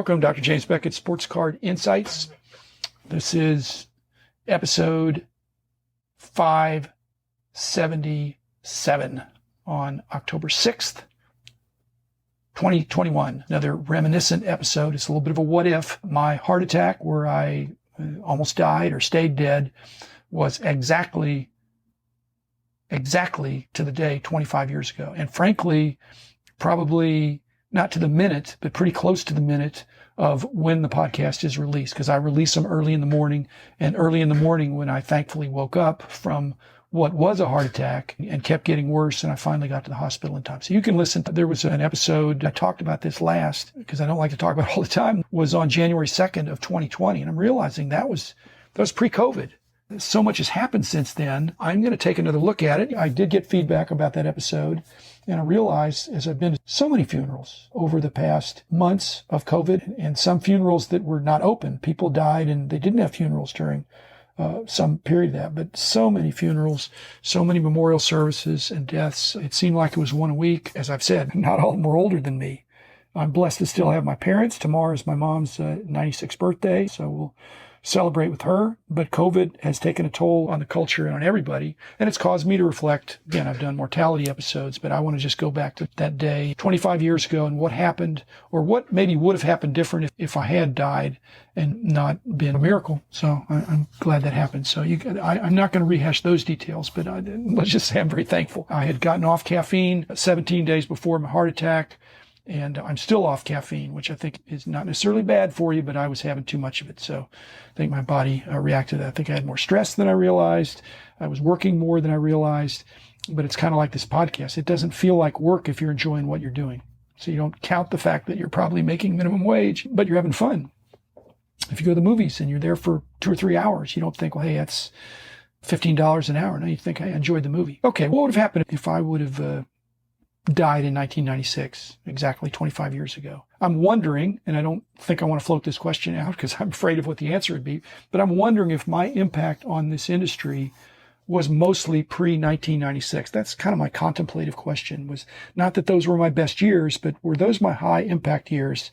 welcome. Dr. James Beckett, Sports Card Insights. This is episode 577 on October 6th, 2021. Another reminiscent episode. It's a little bit of a what if. My heart attack, where I almost died or stayed dead, was exactly to the day 25 years ago. And frankly, probably not to the minute, but pretty close to the minute of when the podcast is released, because I release them early in the morning, and early in the morning when I thankfully woke up from what was a heart attack and kept getting worse, and I finally got to the hospital in time. So you can listen. There was an episode, I talked about this last, because I don't like to talk about it all the time, was on January 2nd of 2020. And I'm realizing that was pre-COVID. So much has happened since then. I'm going to take another look at it. I did get feedback about that episode, and I realized, as I've been to so many funerals over the past months of COVID, and some funerals that were not open, people died and they didn't have funerals during some period of that, but so many funerals, so many memorial services and deaths. It seemed like it was one a week. As I've said, not all of them were older than me. I'm blessed to still have my parents. Tomorrow is my mom's 96th birthday, so we'll celebrate with her. But COVID has taken a toll on the culture and on everybody, and it's caused me to reflect. Again, I've done mortality episodes, but I want to just go back to that day 25 years ago and what happened, or what maybe would have happened different if I had died and not been a miracle. So I'm glad that happened. So I'm not going to rehash those details, but let's just say I'm very thankful. I had gotten off caffeine 17 days before my heart attack, and I'm still off caffeine, which I think is not necessarily bad for you, but I was having too much of it. So I think my body reacted to that. I think I had more stress than I realized. I was working more than I realized. But it's kind of like this podcast. It doesn't feel like work if you're enjoying what you're doing. So you don't count the fact that you're probably making minimum wage, but you're having fun. If you go to the movies and you're there for 2 or 3 hours, you don't think, well, hey, that's $15 an hour. No, you think, hey, I enjoyed the movie. Okay, what would have happened if I would have died in 1996, exactly 25 years ago? I'm wondering, and I don't think I want to float this question out because I'm afraid of what the answer would be, but I'm wondering if my impact on this industry was mostly pre-1996. That's kind of my contemplative question. Was not that those were my best years, but were those my high impact years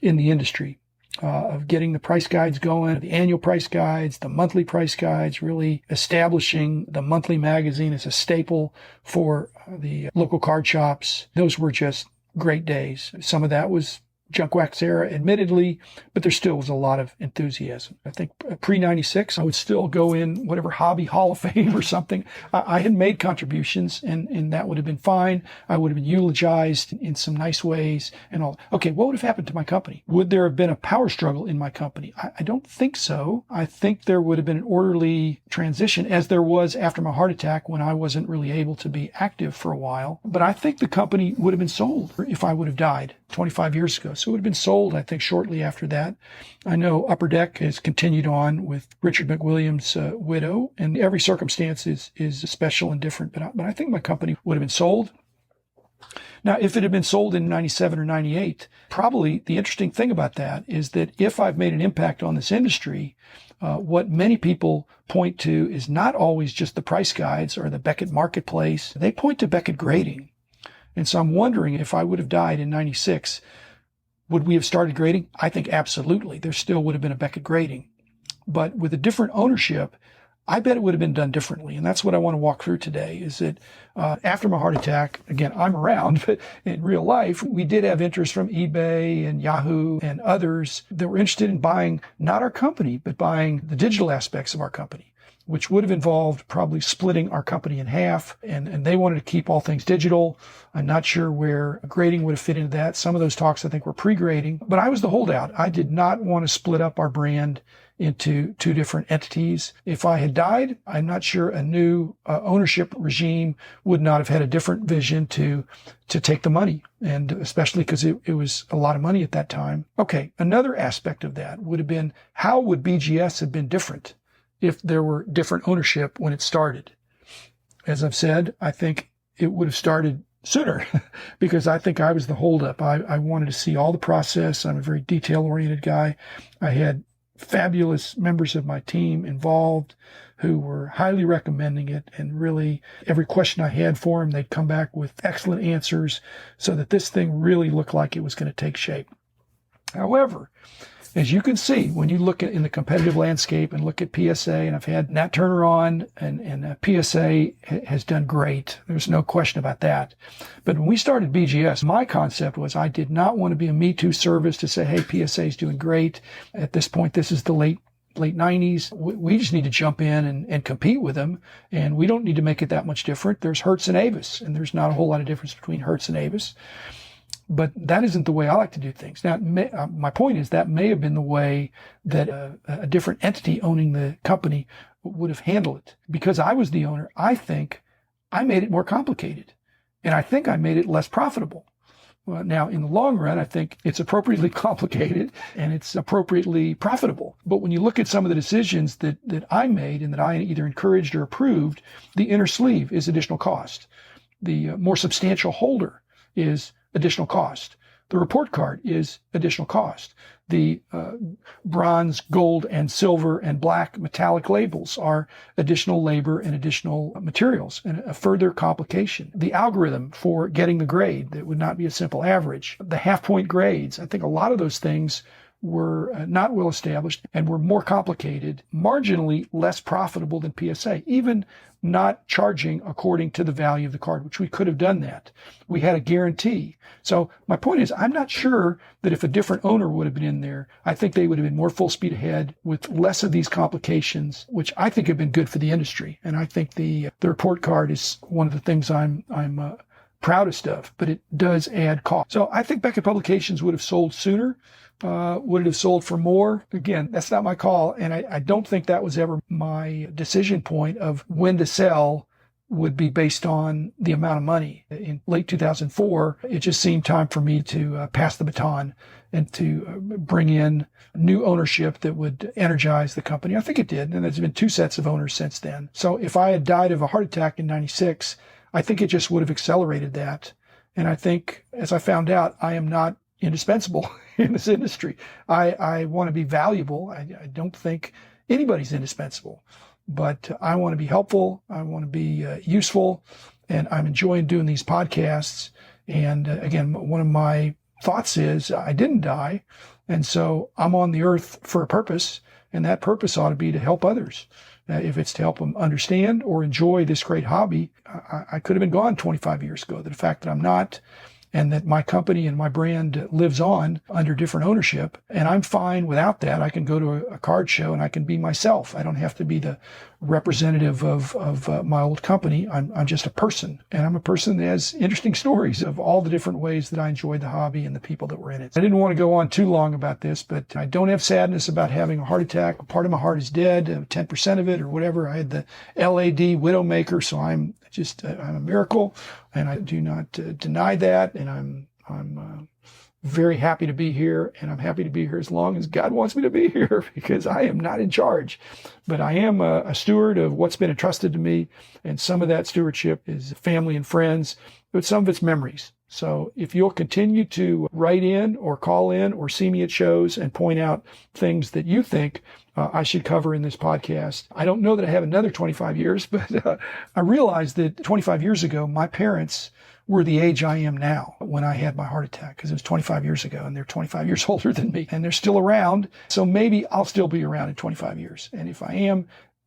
in the industry? Of getting the price guides going, the annual price guides, the monthly price guides, really establishing the monthly magazine as a staple for the local card shops. Those were just great days. Some of that was junk wax era, admittedly, but there still was a lot of enthusiasm. I think pre-96, I would still go in whatever hobby hall of fame or something. I had made contributions, and that would have been fine. I would have been eulogized in some nice ways and all. Okay, what would have happened to my company? Would there have been a power struggle in my company? I don't think so. I think there would have been an orderly transition, as there was after my heart attack when I wasn't really able to be active for a while. But I think the company would have been sold if I would have died 25 years ago. So it would have been sold, I think, shortly after that. I know Upper Deck has continued on with Richard McWilliams' widow, and every circumstance is special and different. But I think my company would have been sold. Now, if it had been sold in 97 or 98, probably the interesting thing about that is that if I've made an impact on this industry, what many people point to is not always just the price guides or the Beckett marketplace. They point to Beckett grading. And so I'm wondering, if I would have died in 96, would we have started grading? I think absolutely. There still would have been a Beckett grading. But with a different ownership, I bet it would have been done differently. And that's what I want to walk through today, is that after my heart attack, again, I'm around, but in real life, we did have interest from eBay and Yahoo and others that were interested in buying not our company, but buying the digital aspects of our company, which would have involved probably splitting our company in half. And they wanted to keep all things digital. I'm not sure where grading would have fit into that. Some of those talks, I think, were pre-grading. But I was the holdout. I did not want to split up our brand into two different entities. If I had died, I'm not sure a new ownership regime would not have had a different vision to take the money. And especially because it was a lot of money at that time. Okay, another aspect of that would have been, how would BGS have been different if there were different ownership when it started? As I've said, I think it would have started sooner because I think I was the holdup. I wanted to see all the process. I'm a very detail-oriented guy. I had fabulous members of my team involved who were highly recommending it, and really every question I had for them, they'd come back with excellent answers so that this thing really looked like it was going to take shape. However, as you can see, when you look at in the competitive landscape and look at PSA, and I've had Nat Turner on, and PSA has done great. There's no question about that. But when we started BGS, my concept was I did not want to be a Me Too service to say, hey, PSA is doing great. At this point, this is the late 90s. We just need to jump in and compete with them. And we don't need to make it that much different. There's Hertz and Avis, and there's not a whole lot of difference between Hertz and Avis. But that isn't the way I like to do things. Now, my point is that may have been the way that a different entity owning the company would have handled it. Because I was the owner, I think I made it more complicated. And I think I made it less profitable. Well, now, in the long run, I think it's appropriately complicated and it's appropriately profitable. But when you look at some of the decisions that I made and that I either encouraged or approved, the inner sleeve is additional cost. The more substantial holder is additional cost. The report card is additional cost. The bronze, gold, and silver and black metallic labels are additional labor and additional materials and a further complication. The algorithm for getting the grade that would not be a simple average. The half-point grades. I think a lot of those things were not well established and were more complicated, marginally less profitable than PSA, even not charging according to the value of the card, which we could have done that. We had a guarantee. So my point is, I'm not sure that if a different owner would have been in there, I think they would have been more full speed ahead with less of these complications, which I think have been good for the industry. And I think the report card is one of the things I'm proudest of, but it does add cost. So I think Beckett Publications would have sold sooner. Would it have sold for more? Again, that's not my call. And I don't think that was ever my decision point of when to sell would be based on the amount of money. In late 2004, it just seemed time for me to pass the baton and to bring in new ownership that would energize the company. I think it did. And there's been two sets of owners since then. So if I had died of a heart attack in 96, I think it just would have accelerated that. And I think, as I found out, I am not indispensable in this industry. I want to be valuable. I don't think anybody's indispensable, but I want to be helpful. I want to be useful, and I'm enjoying doing these podcasts. And again, one of my thoughts is I didn't die, and so I'm on the earth for a purpose, and that purpose ought to be to help others. If it's to help them understand or enjoy this great hobby, I could have been gone 25 years ago. The fact that I'm not, and that my company and my brand lives on under different ownership. And I'm fine without that. I can go to a card show and I can be myself. I don't have to be the representative of my old company. I'm just a person. And I'm a person that has interesting stories of all the different ways that I enjoyed the hobby and the people that were in it. I didn't want to go on too long about this, but I don't have sadness about having a heart attack. Part of my heart is dead, 10% of it or whatever. I had the LAD Widowmaker, so I'm a miracle, and I do not deny that. And I'm very happy to be here, and I'm happy to be here as long as God wants me to be here, because I am not in charge, but I am a steward of what's been entrusted to me. And some of that stewardship is family and friends, but some of it's memories. So if you'll continue to write in or call in or see me at shows and point out things that you think I should cover in this podcast. I don't know that I have another 25 years, but I realized that 25 years ago, my parents were the age I am now when I had my heart attack, because it was 25 years ago, and they're 25 years older than me, and they're still around. So maybe I'll still be around in 25 years. And if I am,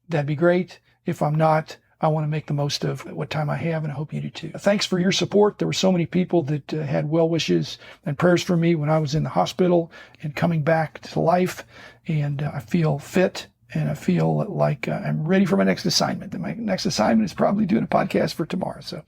that'd be great. If I'm not, I want to make the most of what time I have, and I hope you do too. Thanks for your support. There were so many people that had well wishes and prayers for me when I was in the hospital and coming back to life. And I feel fit, and I feel like I'm ready for my next assignment. And my next assignment is probably doing a podcast for tomorrow. So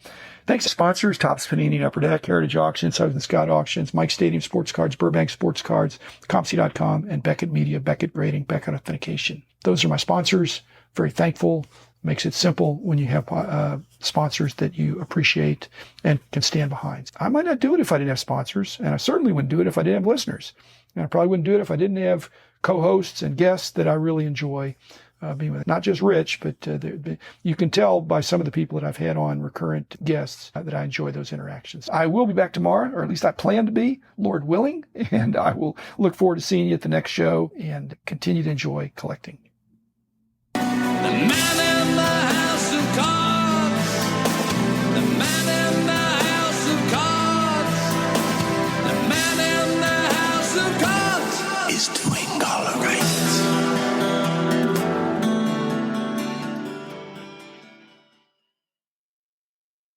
thanks to sponsors: Topps Panini and Upper Deck, Heritage Auctions, Southern Scott Auctions, Mike Stadium Sports Cards, Burbank Sports Cards, Compsy.com, and Beckett Media, Beckett Grading, Beckett Authentication. Those are my sponsors. Very thankful. Makes it simple when you have sponsors that you appreciate and can stand behind. I might not do it if I didn't have sponsors, and I certainly wouldn't do it if I didn't have listeners. And I probably wouldn't do it if I didn't have co-hosts and guests that I really enjoy being with. Not just Rich, but you can tell by some of the people that I've had on, recurrent guests, that I enjoy those interactions. I will be back tomorrow, or at least I plan to be, Lord willing, and I will look forward to seeing you at the next show and continue to enjoy collecting.